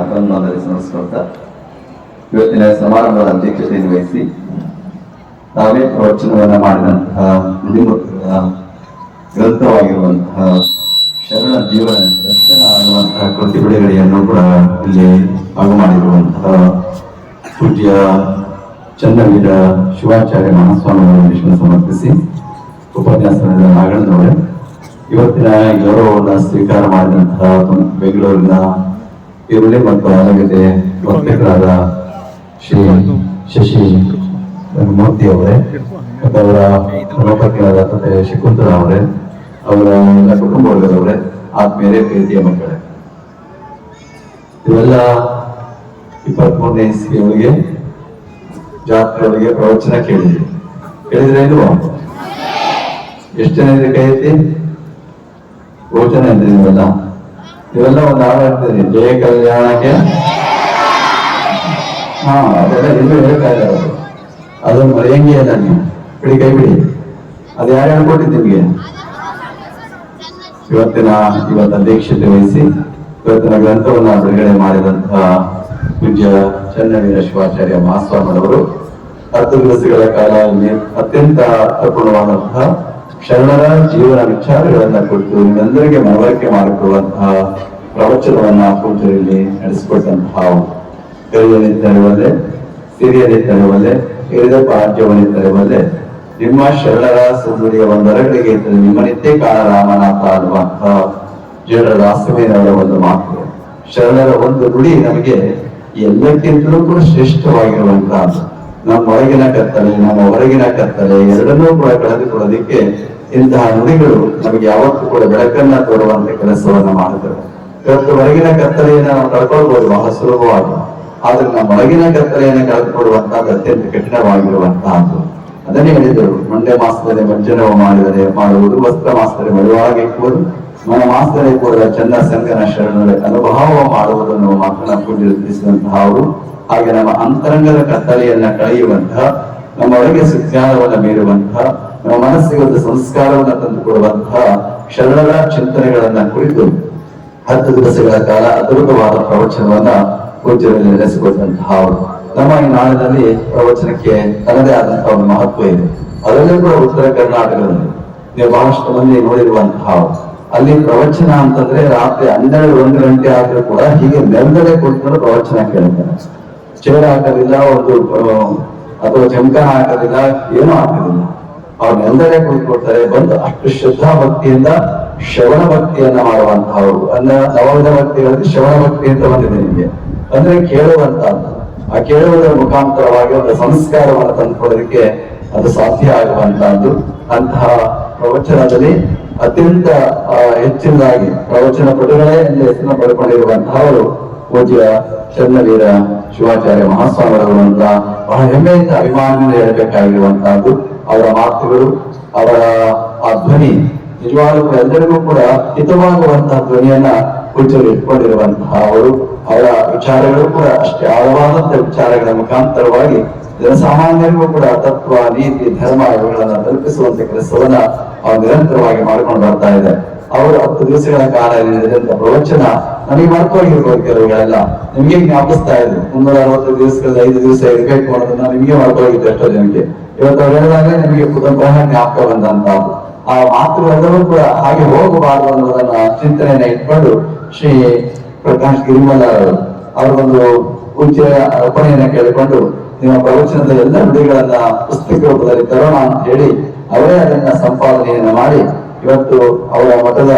ಅಭಿನಂದನೆ ಸ್ಮರಿಸಿಕೊಳ್ತಾ ಇವತ್ತಿನ ಸಮಾರಂಭದ ಅಧ್ಯಕ್ಷತೆಯನ್ನು ವಹಿಸಿ ತಾವೇ ಪ್ರವಚನವನ್ನು ಮಾಡಿದಂತಹ ನುಡಿಮುತ್ತುಗಳ ಗ್ರಂಥವಾಗಿರುವಂತಹ ಶರಣ ಜೀವನ ದರ್ಶನ ಅನ್ನುವಂತಹ ಕೃತಿ ಬಿಡುಗಡೆಯನ್ನು ಕೂಡ ಇಲ್ಲಿ ಆಗು ಮಾಡಿರುವಂತಹ ಪೂಜ್ಯ ಚನ್ನವೀರ ಶಿವಾಚಾರ್ಯ ಮಹಾಸ್ವಾಮಿಗಳನ್ನು ಸಮರ್ಪಿಸಿ ಉಪನ್ಯಾಸ ನಾಗಣ್ಣನವರೇ, ಇವತ್ತಿನ ಗೌರವವನ್ನು ಸ್ವೀಕಾರ ಮಾಡಿದಂತಹ ಬೆಂಗಳೂರಿನ ಈರುಳ್ಳಿ ಮತ್ತು ಆಲೂಗಡ್ಡೆ ವರ್ತಕರಾದ ಶ್ರೀ ಶಶಿ ಮೂರ್ತಿ ಅವರೇ ಮತ್ತು ಅವರ ಧರ್ಮಪತ್ನಿಯಾದ ಮತ್ತೆ ಶಕುಂತಲಾ ಅವರೇ, ಅವರ ಎಲ್ಲ ಕುಟುಂಬ ವರ್ಗದವರೇ, ಆತ್ಮೀಯರೇ, ಪ್ರೀತಿಯ ಮಕ್ಕಳೇ, ಇವೆಲ್ಲ 23ನೇ ಇಸ್ವಿಯವರಿಗೆ ಜಾತ್ರೆಯವರಿಗೆ ಪ್ರವಚನ ಕೇಳಿದ್ರೆ ಇಲ್ವಾ? ಎಷ್ಟು ಜನ ಇದ್ರೆ ಕೈ ಎತ್ತಿ? ಭೋಜನ ಇದ್ರಿ ನೀವೆಲ್ಲ ಒಂದು ಹಾಡು ಹೇಳ್ತೀರಿ, ಜಯ ಕಲ್ಯಾಣಕ್ಕೆ. ಅದೆಲ್ಲ ಇನ್ನೂ ಹೇಳ್ತಾ ಇದ್ದಾರೆ. ಅದೊಂದು ಮರೆಯಂಗೆ ಅಲ್ಲ, ನೀವು ಬಿಡಿ, ಕೈ ಬಿಡಿ. ಅದು ಯಾರು ಹೇಳ್ಕೊಟ್ಟಿದ್ದು ನಿಮ್ಗೆ? ಇವತ್ತು ಅಧ್ಯಕ್ಷತೆ ವಹಿಸಿ ಇವತ್ತಿನ ಗ್ರಂಥವನ್ನ ಬಿಡುಗಡೆ ಮಾಡಿದಂತಹ ಪೂಜ್ಯ ಚನ್ನವೀರ ಶಿವಾಚಾರ್ಯ ಮಹಾಸ್ವಾಮಿಯವರು 10 ದಿವಸಗಳ ಕಾಲ ಅತ್ಯಂತ ಅರ್ಥಪೂರ್ಣವಾದಂತಹ ಶರಣರ ಜೀವನ ವಿಚಾರಗಳನ್ನ ಕುರಿತು ನಿಮ್ಮೆಲ್ಲರಿಗೆ ಮನವರಿಕೆ ಮಾಡಿಕೊಳ್ಳುವಂತಹ ಪ್ರವಚನವನ್ನ ಪೂಜ್ಯರಲ್ಲಿ ನಡೆಸಿಕೊಟ್ಟಂತಹ ಕೈಯಲ್ಲಿ ತರುವಲ್ಲೇ, ಸಿರಿಯಲ್ಲಿ ತರುವಲ್ಲೇ, ಹಿರಿದ ಪಾಠ್ಯವನ್ನು ತರುವಲ್ಲೇ, ನಿಮ್ಮ ಶರಣರ ಸುಂದರಿಯ ಒಂದರಗಳಿಗೆ ನಿಮ್ಮನಿತ್ತೇ ಕಾಣ ರಾಮನಾಥ ಅನ್ನುವಂತಹ ಜನರ ರಾಸಮೇನವರ ಒಂದು ಮಾತು. ಶರಣರ ಒಂದು ನುಡಿ ನಮಗೆ ಎಲ್ಲಕ್ಕಿಂತಲೂ ಕೂಡ ಶ್ರೇಷ್ಠವಾಗಿರುವಂತಹದ್ದು. ನಮ್ಮ ಒಳಗಿನ ಕತ್ತಲೆ, ನಮ್ಮ ಹೊರಗಿನ ಕತ್ತಲೆ ಎರಡನ್ನೂ ಕೂಡ ಕಳೆದುಕೊಳ್ಳೋದಿಕ್ಕೆ ಇಂತಹ ನುಡಿಗಳು ನಮಗೆ ಯಾವತ್ತೂ ಕೂಡ ಬೆಳಕನ್ನ ತೋರುವಂತ ಕೆಲಸವನ್ನ ಮಾಡುತ್ತವೆ. ಇವತ್ತು ಹೊರಗಿನ ಕತ್ತಲೆಯನ್ನು ನಾವು ಕಳ್ಕೊಳ್ಬಹುದು ಬಹಳ ಸುಲಭವಾಗಿ, ಆದ್ರೆ ನಮ್ಮ ಒಳಗಿನ ಕತ್ತಲೆಯನ್ನು ಕಳೆದುಕೊಳ್ಳುವಂತಹದ್ದು ಅತ್ಯಂತ ಕಠಿಣವಾಗಿರುವಂತಹದ್ದು. ಅದನ್ನೇ ಹೇಳಿದರು, ಮಂಡ್ಯ ಮಾಸದಲ್ಲಿ ಮಂಜನವ ಮಾಡುವುದು, ವಸ್ತ್ರ ಮಾಸದಲ್ಲಿ ಮಡುವಾಗಿ ಇಕ್ಕುವುದು, ಮನ ಮಾಸದಲ್ಲಿ ಕೂಡ ಚಂದ ಸಂಗನ ಶರಣರ ಅನುಭವ ಮಾಡುವುದನ್ನು ಮಾತನ್ನ ಪೂಜಿಸಿದಂತಹ ಅವರು. ಹಾಗೆ ನಮ್ಮ ಅಂತರಂಗದ ಕತ್ತಲೆಯನ್ನ ಕಳೆಯುವಂತಹ, ನಮ್ಮ ಒಳಗೆ ಸುಜ್ಞಾನವನ್ನ ಮೀರುವಂತಹ, ನಮ್ಮ ಮನಸ್ಸಿಗೆ ಒಂದು ಸಂಸ್ಕಾರವನ್ನ ತಂದುಕೊಡುವಂತಹ ಶರಣರ ಚಿಂತನೆಗಳನ್ನ ಕುರಿತು 10 ದಿವಸಗಳ ಕಾಲ ಅದ್ಭುತವಾದ ಪ್ರವಚನವನ್ನ ಪೂಜ್ಯರಲ್ಲಿ ನಡೆಸಿಕೊಟ್ಟಂತಹ ಅವರು. ನಮ್ಮ ಈ ನಾಡಿನಲ್ಲಿ ಪ್ರವಚನಕ್ಕೆ ತನ್ನದೇ ಆದಂತಹ ಒಂದು ಮಹತ್ವ ಇದೆ. ಅದರಲ್ಲೂ ಕೂಡ ಉತ್ತರ ಕರ್ನಾಟಕದಲ್ಲಿ ನೀವು ಬಹಳಷ್ಟು ಮಂದಿ ನೋಡಿರುವಂತಹ ಅಲ್ಲಿ ಪ್ರವಚನ ಅಂತಂದ್ರೆ ರಾತ್ರಿ 12-1 ಗಂಟೆ ಆದ್ರೂ ಕೂಡ ಹೀಗೆ ನೆಲದಲ್ಲೇ ಕುಳಿತುಕೊಂಡು ಪ್ರವಚನ ಕೇಳ್ತಾರೆ. ಚೇರ್ ಹಾಕೋದಿಲ್ಲ, ಒಂದು ಅಥವಾ ಜಮಖಾನ ಹಾಕೋದಿಲ್ಲ, ಏನೂ ಹಾಕೋದಿಲ್ಲ. ಅವ್ರು ನೆಲದಲ್ಲೇ ಕುಳಿತುಕೊಳ್ತಾರೆ. ಬಂದು ಅಷ್ಟು ಶ್ರದ್ಧಾ ಭಕ್ತಿಯಿಂದ ಶ್ರವಣ ಭಕ್ತಿಯನ್ನ ಮಾಡುವಂತಹವ್ರು. ನವವಿಧ ಭಕ್ತಿಗಳಲ್ಲಿ ಶ್ರವಣ ಭಕ್ತಿ ಅಂತ ಬಂದಿದೆ ನಿಮಗೆ. ಅಂದ್ರೆ ಕೇಳುವಂತಹದ್ದು, ಆ ಕೇಳುವುದರ ಮುಖಾಂತರವಾಗಿ ಒಂದು ಸಂಸ್ಕಾರವನ್ನು ತಂದುಕೊಳ್ಳೋದಕ್ಕೆ ಅದು ಸಾಧ್ಯ ಆಗುವಂತಹದ್ದು. ಅಂತಹ ಪ್ರವಚನದಲ್ಲಿ ಅತ್ಯಂತ ಹೆಚ್ಚಿನದಾಗಿ ಪ್ರವಚನ ಪಟುಗಳೇ ಎಂದು ಹೆಸರನ್ನು ಪಡ್ಕೊಂಡಿರುವಂತಹವರು ಪೂಜ್ಯ ಚನ್ನವೀರ ಶಿವಾಚಾರ್ಯ ಮಹಾಸ್ವಾಮಿಗಳು ಅಂತ ಬಹಳ ಹೆಮ್ಮೆಯಿಂದ ಅಭಿಮಾನದಿಂದ ಹೇಳಬೇಕಾಗಿರುವಂತಹದ್ದು. ಅವರ ಮಾತುಗಳು, ಅವರ ಆ ಧ್ವನಿ ನಿಜವಾಗ್ಲೂ ಎಲ್ಲರಿಗೂ ಕೂಡ ಹಿತವಾಗುವಂತಹ ಧ್ವನಿಯನ್ನ ಪೂಜ್ಯರು ಇಟ್ಕೊಂಡಿರುವಂತಹ ಅವರು. ಅವರ ವಿಚಾರಗಳು ಕೂಡ ಅಷ್ಟೇ ಆಳವಾದಂತಹ ವಿಚಾರಗಳ ಮುಖಾಂತರವಾಗಿ ಜನಸಾಮಾನ್ಯರಿಗೂ ಕೂಡ ತತ್ವ, ನೀತಿ, ಧರ್ಮ ಇವುಗಳನ್ನ ತಲುಪಿಸುವಂತ ಕೆಲಸವನ್ನ ಅವರು ನಿರಂತರವಾಗಿ ಮಾಡಿಕೊಂಡು ಬರ್ತಾ ಇದ್ದಾರೆ. ಅವರು 10 ದಿವಸಗಳ ಕಾಲ ನಡೆದಂತ ಪ್ರವಚನ ನಮಗೆ ಮರ್ತೋಗಿರ್ಬೋದು. ಕೆಲವುಗಳೆಲ್ಲ ನಿಮ್ಗೆ ಜ್ಞಾಪಿಸ್ತಾ ಇದ್ರು. 360 ದಿವಸಗಳಲ್ಲಿ 5 ದಿವಸ ಇರಬೇಕು ಅನ್ನೋದನ್ನ ನಿಮ್ಗೆ ಮರ್ತೋಗಿತ್ತು ಎಷ್ಟೋ ಜನಕ್ಕೆ. ಇವತ್ತು ಅವ್ರು ಹೇಳಿದಾಗ ನಿಮಗೆ ಪುನಃ ಜ್ಞಾಪಕ ಬಂದಂತಹದ್ದು. ಆ ಮಾತುಗಳೆಲ್ಲವೂ ಕೂಡ ಹಾಗೆ ಹೋಗಬಾರದು ಅನ್ನೋದನ್ನ ಚಿಂತನೆಯನ್ನ ಇಟ್ಕೊಂಡು ಶ್ರೀ ಪ್ರಕಾಶ್ ಗಿರಿಮಲ ಅವರೊಂದು ಪೂಜ್ಯ ಅರ್ಪಣೆಯನ್ನ ಕೇಳಿಕೊಂಡು ನಿಮ್ಮ ಪ್ರವಚನದ ಎಲ್ಲ ನುಡಿಗಳನ್ನ ಪುಸ್ತಕ ರೂಪದಲ್ಲಿ ತರೋಣ ಅಂತ ಹೇಳಿ ಅವರೇ ಅದನ್ನ ಸಂಪಾದನೆಯನ್ನ ಮಾಡಿ ಇವತ್ತು ಅವರ ಮಠದ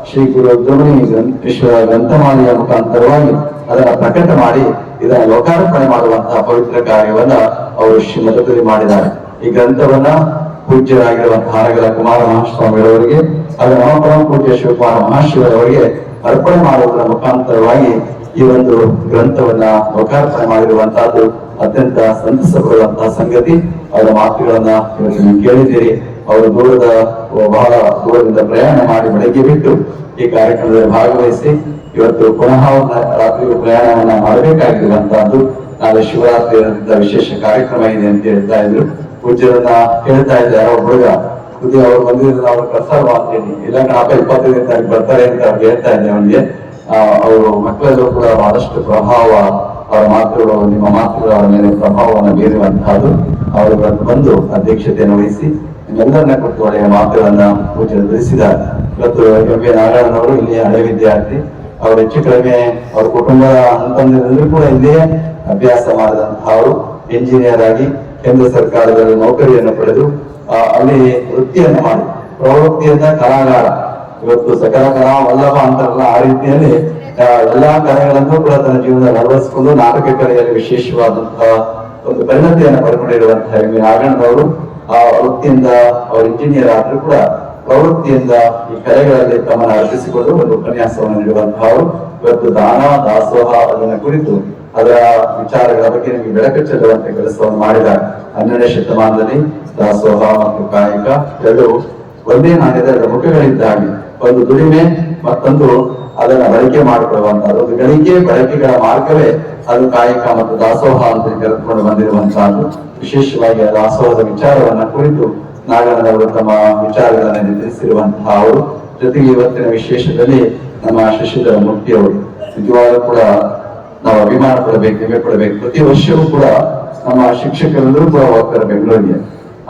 ಶ್ರೀ ಗುರು ರುದ್ರಮುನಿ ವಿಶ್ವ ಗ್ರಂಥಮಾಲೆಯ ಮುಖಾಂತರವಾಗಿ ಅದನ್ನ ಪ್ರಕಟ ಮಾಡಿ ಇದನ್ನ ಲೋಕಾರ್ಪಣೆ ಮಾಡುವಂತಹ ಪವಿತ್ರ ಕಾರ್ಯವನ್ನ ಅವರು ಶ್ರೀ ಮಠದಲ್ಲಿ ಮಾಡಿದ್ದಾರೆ. ಈ ಗ್ರಂಥವನ್ನ ಪೂಜ್ಯರಾಗಿರುವಂತಹ ಹಾರಗಲ ಕುಮಾರ ಮಹಾಸ್ವಾಮಿಗಳವರಿಗೆ ಹಾಗೂ ನಮ್ಮ ಪರಮ ಪೂಜ್ಯ ಶಿವಕುಮಾರ ಮಹಾಶಿವರವರಿಗೆ ಅರ್ಪಣೆ ಮಾಡುವುದರ ಮುಖಾಂತರವಾಗಿ ಈ ಒಂದು ಗ್ರಂಥವನ್ನ ಲೋಕಾರ್ಪಣೆ ಮಾಡಿರುವಂತಹದ್ದು ಅತ್ಯಂತ ಸಂತಸ ಪಡುವಂತಹ ಸಂಗತಿ. ಅವರ ಮಾತುಗಳನ್ನ ಇವತ್ತು ನೀವು ಕೇಳಿದ್ದೀರಿ. ಅವರು ಬಹಳ ದೂರದಿಂದ ಪ್ರಯಾಣ ಮಾಡಿ ಬೆಳಗ್ಗೆ ಬಿಟ್ಟು ಈ ಕಾರ್ಯಕ್ರಮದಲ್ಲಿ ಭಾಗವಹಿಸಿ ಇವತ್ತು ಪುನಃ ರಾತ್ರಿ ಪ್ರಯಾಣವನ್ನ ಮಾಡಬೇಕಾಗಿರುವಂತಹದ್ದು. ನಾಳೆ ಶಿವರಾತ್ರಿ ವಿಶೇಷ ಕಾರ್ಯಕ್ರಮ ಇದೆ ಅಂತ ಹೇಳ್ತಾ ಇದ್ರು. ಪೂಜ್ಯರನ್ನ ಹೇಳ್ತಾ ಇದ್ದ ಯಾರೋ ಹುಡುಗ ಅವ್ರು ಬಂದಿದ್ರೆ ಅವ್ರು ಕರ್ಸಲ್ವಾ ಅಂತ ಹೇಳಿ, ಇಲ್ಲ 25ನೇ ತಾರೀಕು ಬರ್ತಾರೆ ಅಂತ ಅವ್ರಿಗೆ ಹೇಳ್ತಾ ಇದ್ದೆ ಅವನಿಗೆ. ಅವರು ಮಕ್ಕಳಲ್ಲೂ ಕೂಡ ಬಹಳಷ್ಟು ಪ್ರಭಾವ ಅವರ ಮಾತುಗಳು, ನಿಮ್ಮ ಮಾತುಗಳು ಅವರ ಮೇಲೆ ಪ್ರಭಾವವನ್ನು ಬೀರುವಂತಹದ್ದು. ಅವರು ಇವತ್ತು ಬಂದು ಅಧ್ಯಕ್ಷತೆಯನ್ನು ವಹಿಸಿ ನಿಮ್ಮೆಲ್ಲರನ್ನ ಕೊಟ್ಟು ಒಳ್ಳೆಯ ಮಾತುಗಳನ್ನ ಪೂಜೆ ತಿಳಿಸಿದ್ದಾರೆ. ಇವತ್ತು ಎಂ.ಎ. ನಾರಾಯಣನವರು ಇಲ್ಲಿ ಹಳೆ ವಿದ್ಯಾರ್ಥಿ. ಅವರು ಹೆಚ್ಚು ಕಡಿಮೆ ಅವ್ರ ಕುಟುಂಬದ ಅಂತಂದಿರೆಲ್ಲರೂ ಕೂಡ ಇಲ್ಲಿಯೇ ಅಭ್ಯಾಸ ಮಾಡಿದಂತಹ ಅವರು ಇಂಜಿನಿಯರ್ ಆಗಿ ಕೇಂದ್ರ ಸರ್ಕಾರದಲ್ಲಿ ನೌಕರಿಯನ್ನು ಪಡೆದು ಅಲ್ಲಿ ವೃತ್ತಿಯನ್ನು ಮಾಡಿ ಪ್ರವೃತ್ತಿಯಿಂದ ಕಲಾಗಾರ, ಇವತ್ತು ಸಕಲ ಕಲಾ ವಲ್ಲಭ ಅಂತಾರಲ್ಲ ಆ ರೀತಿಯಲ್ಲಿ ಎಲ್ಲಾ ಕಲೆಗಳನ್ನು ಕೂಡ ತನ್ನ ಜೀವನದಲ್ಲಿ ಅಳವಡಿಸಿಕೊಂಡು ನಾಟಕ ಕಲೆಯಲ್ಲಿ ವಿಶೇಷವಾದಂತಹ ಒಂದು ಪರಿಣತಿಯನ್ನು ಪಡ್ಕೊಂಡಿರುವಂತಹ ಎಂ.ಎ. ನಾರಾಯಣನವರು ಆ ವೃತ್ತಿಯಿಂದ ಅವರು ಇಂಜಿನಿಯರ್ ಆದ್ರೂ ಕೂಡ ಪ್ರವೃತ್ತಿಯಿಂದ ಈ ಕಲೆಗಳಲ್ಲಿ ತಮ್ಮನ್ನು ಅರ್ಪಿಸಿಕೊಂಡು ಒಂದು ಉಪನ್ಯಾಸವನ್ನು ನೀಡುವಂತಹ ಅವರು ಇವತ್ತು ದಾನ ದಾಸೋಹ ಅದನ್ನ ಕುರಿತು ಅದರ ವಿಚಾರಗಳ ಬಗ್ಗೆ ನಿಮಗೆ ಬೆಳಕು ಚೆಲ್ಲುವಂತ ಕೆಲಸವನ್ನು ಮಾಡಿದ್ದಾರೆ. 12ನೇ ಶತಮಾನದಲ್ಲಿ ದಾಸೋಹ ಮತ್ತು ಕಾಯಕ ಎರಡು ಒಂದೇ ನಾಣ್ಯದ ಎರಡು ಮುಖಗಳಿದ್ದ ಹಾಗೆ, ಒಂದು ದುಡಿಮೆ ಮತ್ತೊಂದು ಅದನ್ನ ಬಳಕೆ ಮಾಡಿಕೊಳ್ಳುವಂತಹದ್ದು. ಒಂದು ಗಳಿಕೆ ಬಳಕೆಗಳ ಮಾರ್ಗವೇ ಅದು ಕಾಯಕ ಮತ್ತು ದಾಸೋಹ ಅಂತ ಕರೆದುಕೊಂಡು ಬಂದಿರುವಂತಹದ್ದು. ವಿಶೇಷವಾಗಿ ಆ ದಾಸೋಹದ ವಿಚಾರವನ್ನ ಕುರಿತು ನಾಗಣ್ಣನವರು ತಮ್ಮ ವಿಚಾರಗಳನ್ನು ತಿಳಿಸಿರುವಂತಹ ಅವರು. ಜೊತೆಗೆ ಇವತ್ತಿನ ವಿಶೇಷದಲ್ಲಿ ನಮ್ಮ ಶಶಿಧರ ಮೂರ್ತಿಯವರು ನಿಜವಾಗ್ಲೂ ಕೂಡ ನಾವು ಅಭಿಮಾನ ಪಡಬೇಕು, ಹೆಮ್ಮೆ ಪಡಬೇಕು. ಪ್ರತಿ ವರ್ಷವೂ ಕೂಡ ನಮ್ಮ ಶಿಕ್ಷಕರೆಲ್ಲರೂ ಕೂಡ ಹೋಗ್ತಾರೆ ಬೆಂಗಳೂರಿಗೆ.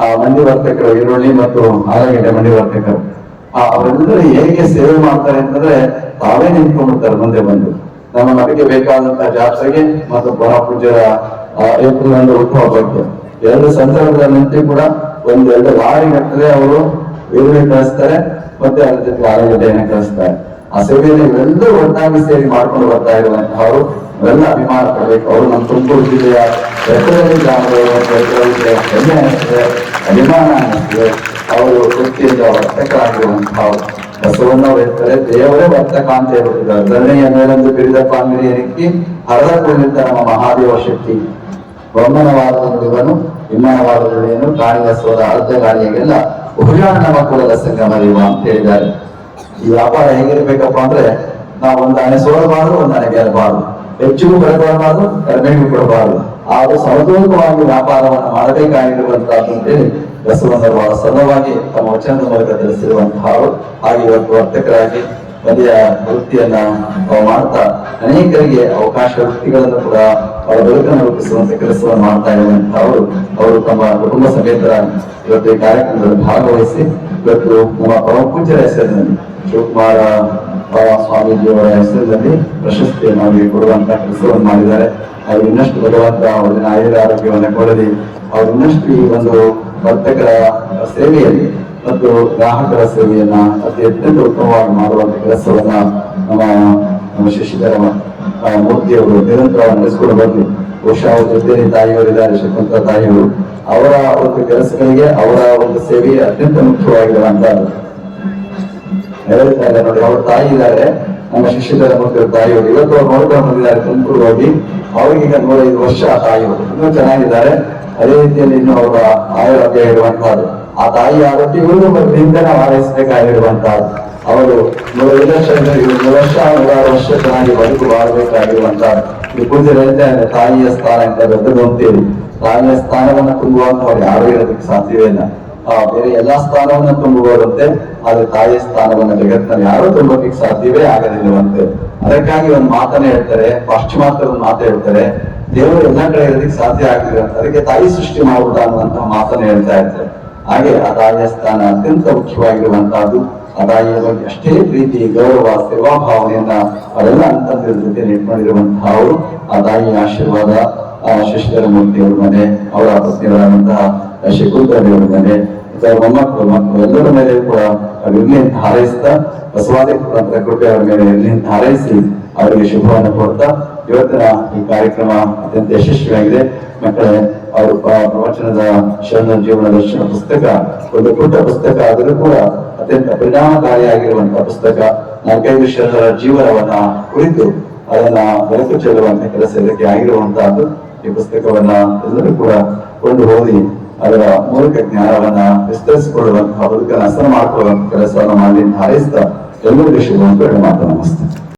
ಆ ಮಂಡಿವರ್ತಕರು, ಈರುಳ್ಳಿ ಮತ್ತು ಆಲೂಗಡ್ಡೆ ಮಂಡಿವರ್ತಕರು ಅವರೆಲ್ಲರೂ ಹೇಗೆ ಸೇವೆ ಮಾಡ್ತಾರೆ ಅಂತಂದ್ರೆ ತಾವೇ ನಿಂತ್ಕೊಂಡ್ಬಿಡ್ತಾರೆ ಮುಂದೆ ಬಂದು. ನಮ್ಮ ಮನೆಗೆ ಬೇಕಾದಂತಹ ಜಾತ್ರೆಗೆ ಮತ್ತು ಪುನಃ ಪೂಜೆಯ ಏಪ್ರಿಲ್ 1 ಹುಟ್ಟುಹಬ್ಬಕ್ಕೆ ಎರಡು ಸಂದರ್ಭದಲ್ಲಿ ಕೂಡ 1-2 ಲಾರಿ ಗಟ್ಟಲೆ ಅವರು ಈರುಳ್ಳಿ ಕಳಿಸ್ತಾರೆ, ಮತ್ತೆ ಅದ್ರ ಜೊತೆ ಆಲೂಗಡ್ಡೆಯನ್ನು ಕಳಿಸ್ತಾರೆ. ಆ ಸೇವೆಯನ್ನು ಇವೆಲ್ಲರೂ ಒಟ್ಟಾಗಿ ಸೇರಿ ಮಾಡ್ಕೊಂಡು ಬರ್ತಾ ಇರುವಂತಹ ಅವರು ಇವೆಲ್ಲ ಅಭಿಮಾನ ಪಡಬೇಕು. ಅವರು ನಮ್ಮ ತುಮಕೂರು ಜಿಲ್ಲೆಯ ಬೆಟ್ಟದಲ್ಲಿ ಗ್ರಾಮದವರು ಹೆಮ್ಮೆ ಅನ್ನಿಸ್ತದೆ, ಅಭಿಮಾನ ಅನ್ನಿಸ್ತದೆ. ಅವರು ವೃತ್ತಿಯಿಂದ ವರ್ತಕರಾಗಿರುವಂತಹ ಬಸವಣ್ಣವರು ಹೇಳ್ತಾರೆ, ದೇವರೇ ವರ್ತಕ ಅಂತ ಹೇಳ್ಬಿಟ್ಟಿದ್ದಾರೆ. ಧರಣಿಯ ಮೇಲೊಂದು ಬಿರಿದಪ್ಪ ಅಂಗಡಿಯನಿಕ್ಕಿ ಹರದ ಕುಳಿತ ನಮ್ಮ ಮಹಾದೇವ ಶಕ್ತಿ ಬೊಮ್ಮನವಾದವನು ವಿಮಾನವಾದವನು ಕಾಣಿಯ ಸೋದ ಅರ್ಧ ಗಾಳಿಯಾಗೆಲ್ಲ ಉಪಜಾನ ನಮ್ಮ ಕುಲದ ಸಂಗಮರಿವ ಅಂತ ಹೇಳಿದ್ದಾರೆ. ಈ ವ್ಯಾಪಾರ ಹೇಗಿರ್ಬೇಕಪ್ಪ ಅಂದ್ರೆ ನಾವು ಒಂದು ಹಣೆ ಸೋಡಬಾರದು, ಒಂದು ಹಣೆ ಗೆಲ್ಲಬಾರದು, ಹೆಚ್ಚಿಗೂ ಬೆಳೆಬಾರಬಾರದು, ಕಡಿಮೆಗೂ ಕೊಡಬಾರದು. ಆದ್ರೂ ಸಮತೋಲನವಾಗಿ ವ್ಯಾಪಾರವನ್ನು ಮಾಡಬೇಕಾಗಿರುವಂತಹದ್ದು ಅಂತೇಳಿ ಬಸವಣ್ಣವರು ಬಹಳ ಸರಳವಾಗಿ ತಮ್ಮ ವಚನದ ಮೂಲಕ ತಿಳಿಸಿರುವಂತಹ ಹಾಗೆ ಇವತ್ತು ವರ್ತಕರಾಗಿ വലിയ ವೃತ್ತಿಯನ್ನ ಮಾಡ್ತಾ ಅನೇಕರಿಗೆ ಅವಕಾಶ ವೃತ್ತಿಗಳನ್ನು ಕೂಡ ಅವರ ಬದುಕನ್ನು ರೂಪಿಸುವಂತ ಕೆಲಸವನ್ನು ಮಾಡ್ತಾ ಇರುವಂತಹ ಅವರು ತಮ್ಮ ಕುಟುಂಬ ಸಮೇತರಾಗಿ ಇವತ್ತು ಈ ಕಾರ್ಯಕ್ರಮದಲ್ಲಿ ಭಾಗವಹಿಸಿ ಇವತ್ತು ನಮ್ಮ ಪರಮ ಪೂಜ್ಯರ ಹೆಸರಿನಲ್ಲಿ ಶಿವಕುಮಾರ ಸ್ವಾಮೀಜಿಯವರ ಹೆಸರಿನಲ್ಲಿ ಪ್ರಶಸ್ತಿಯನ್ನು ಅವರಿಗೆ ಕೊಡುವಂತಹ ಕೆಲಸವನ್ನು ಮಾಡಿದ್ದಾರೆ. ಅವರು ಇನ್ನಷ್ಟು ಭಗವಂತ ಅವರಿನ ಆಯುರ ಆರೋಗ್ಯವನ್ನು ಕೊಡಲಿ. ಅವರು ಇನ್ನಷ್ಟು ಈ ಒಂದು ವರ್ತಕರ ಸೇವೆಯಲ್ಲಿ ಮತ್ತು ಗ್ರಾಹಕರ ಸೇವೆಯನ್ನ ಅತಿ ಅತ್ಯಂತ ಉತ್ತಮವಾಗಿ ಮಾಡುವಂತ ಕೆಲಸವನ್ನ ನಮ್ಮ ಶಶಿಧರ ಮೂರ್ತಿಯವರು ನಿರಂತರವಾಗಿ ನಡೆಸಿಕೊಂಡು ಬರಲಿ. ಬಹುಶಃ ಅವ್ರ ಜೊತೆಯಲ್ಲಿ ತಾಯಿಯವರಿದ್ದಾರೆ, ಶಕುಂತಲಾ ತಾಯಿಯವರು. ಅವರ ಒಂದು ಕೆಲಸಗಳಿಗೆ ಅವರ ಒಂದು ಸೇವೆ ಅತ್ಯಂತ ಮುಖ್ಯವಾಗಿರುವಂತಹದ್ದು. ಹೇಳ್ತಾರೆ ನೋಡಿ, ಅವ್ರ ತಾಯಿ ಇದ್ದಾರೆ, ನಮ್ಮ ಶಶಿಧರ ಮೂರ್ತಿಯವ್ರ ತಾಯಿಯವರು. ಇವತ್ತು ಅವ್ರು ನೋಡ್ಕೊಂಡು ಬಂದಿದ್ದಾರೆ ತುಮಕೂರು ಹೋಗಿ. ಅವ್ರಿಗೀಗ 105 ವರ್ಷ ತಾಯಿಯವರು ಇನ್ನೂ ಚೆನ್ನಾಗಿದ್ದಾರೆ. ಅದೇ ರೀತಿಯಲ್ಲಿ ಇನ್ನು ಅವರ ಆರೋಗ್ಯ ಇರುವಂತಹದ್ದು. ಆ ತಾಯಿ ಆರೋಗ್ಯ ಇವರು ಮೊದಲಿಂದ ನಾವು ಆರೈಸಬೇಕಾಗಿರುವಂತಹದ್ದು. ಅವರು 105 ವರ್ಷ 106 ವರ್ಷ ಚೆನ್ನಾಗಿ ಬದುಕು ಬಾಳ್ಬೇಕಾಗಿರುವಂತಹದ್ದು. ಈ ಪೂಜೆ ಹೇಳ್ತಾರೆ, ತಾಯಿಯ ಸ್ಥಾನ ಅಂತ ದೊಡ್ಡದು ಅಂತೇಳಿ. ತಾಯಿಯ ಸ್ಥಾನವನ್ನ ತುಂಬುವಂತವ್ರು ಯಾರು ಇರೋದಕ್ಕೆ ಸಾಧ್ಯವೇ ಇಲ್ಲ. ಬೇರೆ ಎಲ್ಲಾ ಸ್ಥಾನವನ್ನ ತುಂಬುವರಂತೆ, ಆದ್ರೆ ತಾಯಿಯ ಸ್ಥಾನವನ್ನ ಜಗತ್ತಿನಲ್ಲಿ ಯಾರು ತುಂಬಕ್ಕೆ ಸಾಧ್ಯವೇ ಆಗದಿಲ್ಲವಂತೆ. ಅದಕ್ಕಾಗಿ ಒಂದು ಮಾತನ್ನ ಹೇಳ್ತಾರೆ, ಪಾಶ್ಚಿಮಾತ್ಯರ ಒಂದು ಮಾತು ಹೇಳ್ತಾರೆ, ದೇವರು ಎಲ್ಲಾ ಕಡೆ ಇರೋದಕ್ಕೆ ಸಾಧ್ಯ ಆಗ್ತಿದೆ ಅಂತ. ಅದಕ್ಕೆ ತಾಯಿ ಸೃಷ್ಟಿ ಮಾಡುವುದ ಅನ್ನುವಂತಹ ಮಾತನ್ನ ಹೇಳ್ತಾ ಇರ್ತಾರೆ. ಹಾಗೆ ಆ ತಾಯಿಯ ಸ್ಥಾನ ಅತ್ಯಂತ ಮುಖ್ಯವಾಗಿರುವಂತಹದ್ದು. ಆ ತಾಯಿಯ ಬಗ್ಗೆ ಅಷ್ಟೇ ಪ್ರೀತಿ, ಗೌರವ, ಸೇವಾ ಭಾವನೆಯನ್ನ ಅವರೆಲ್ಲ ಅಂತಂದಿರ ಜೊತೆ ಇಟ್ಕೊಂಡಿರುವಂತಹ ಅವರು. ಆ ತಾಯಿಯ ಆಶೀರ್ವಾದ ಶಶಿಧರ ಮೂರ್ತಿಯವರ ಮನೆ, ಅವರ ಪತ್ನಿಯವರಾದಂತಹ ಶಕುಂತಲೆಯವರ ಮನೆ, ಮೊಮ್ಮಕ್ಕಳು ಮಕ್ಕಳು ಎಲ್ಲರ ಮೇಲೆ ಕೂಡ ಇರ್ಲಿ ಅಂತ ಹಾರೈಸ್ತಾ, ಬಸವಾದಿ ಕೃಪೆ ಅವರ ಮೇಲೆ ಇರ್ಲಿ ಅಂತ ಹಾರೈಸಿ ಅವರಿಗೆ ಶುಭವನ್ನು ಕೊಡ್ತಾ ಇವತ್ತಿನ ಈ ಕಾರ್ಯಕ್ರಮ ಅತ್ಯಂತ ಯಶಸ್ವಿಯಾಗಿದೆ. ಮಕ್ಕಳೇ, ಅವರು ಪ್ರವಚನದ ಶರಣ ಜೀವನ ದರ್ಶನ ಪುಸ್ತಕ ಒಂದು ಪುಟ್ಟ ಪುಸ್ತಕ, ಆದರೂ ಕೂಡ ಅತ್ಯಂತ ಪರಿಣಾಮಕಾರಿಯಾಗಿರುವಂತಹ ಪುಸ್ತಕ. 4-5 ಶರಣರ ಜೀವನವನ್ನ ಕುರಿತು ಅದನ್ನ ಬೆಳಕು ಚೆಲ್ಲುವಂತ ಕೆಲಸ ಇದಕ್ಕೆ ಆಗಿರುವಂತಹದ್ದು. ಈ ಪುಸ್ತಕವನ್ನ ಎಲ್ಲರೂ ಕೂಡ ಕೊಂಡು ಓದಿ ಅದರ ಮೂಲಕ ಜ್ಞಾನವನ್ನ ವಿಸ್ತರಿಸಿಕೊಳ್ಳುವಂತಹ ಬದುಕನ್ನು ಹಸನು ಮಾಡಿಕೊಳ್ಳುವಂತ ಕೆಲಸವನ್ನ ಮಾಡಿ ಹಾರೈಸ್ತಾ ಎಲ್ಲರಿಗೂ ಶುಭ ಅಂತ ಮಾತು. ನಮಸ್ತೆ.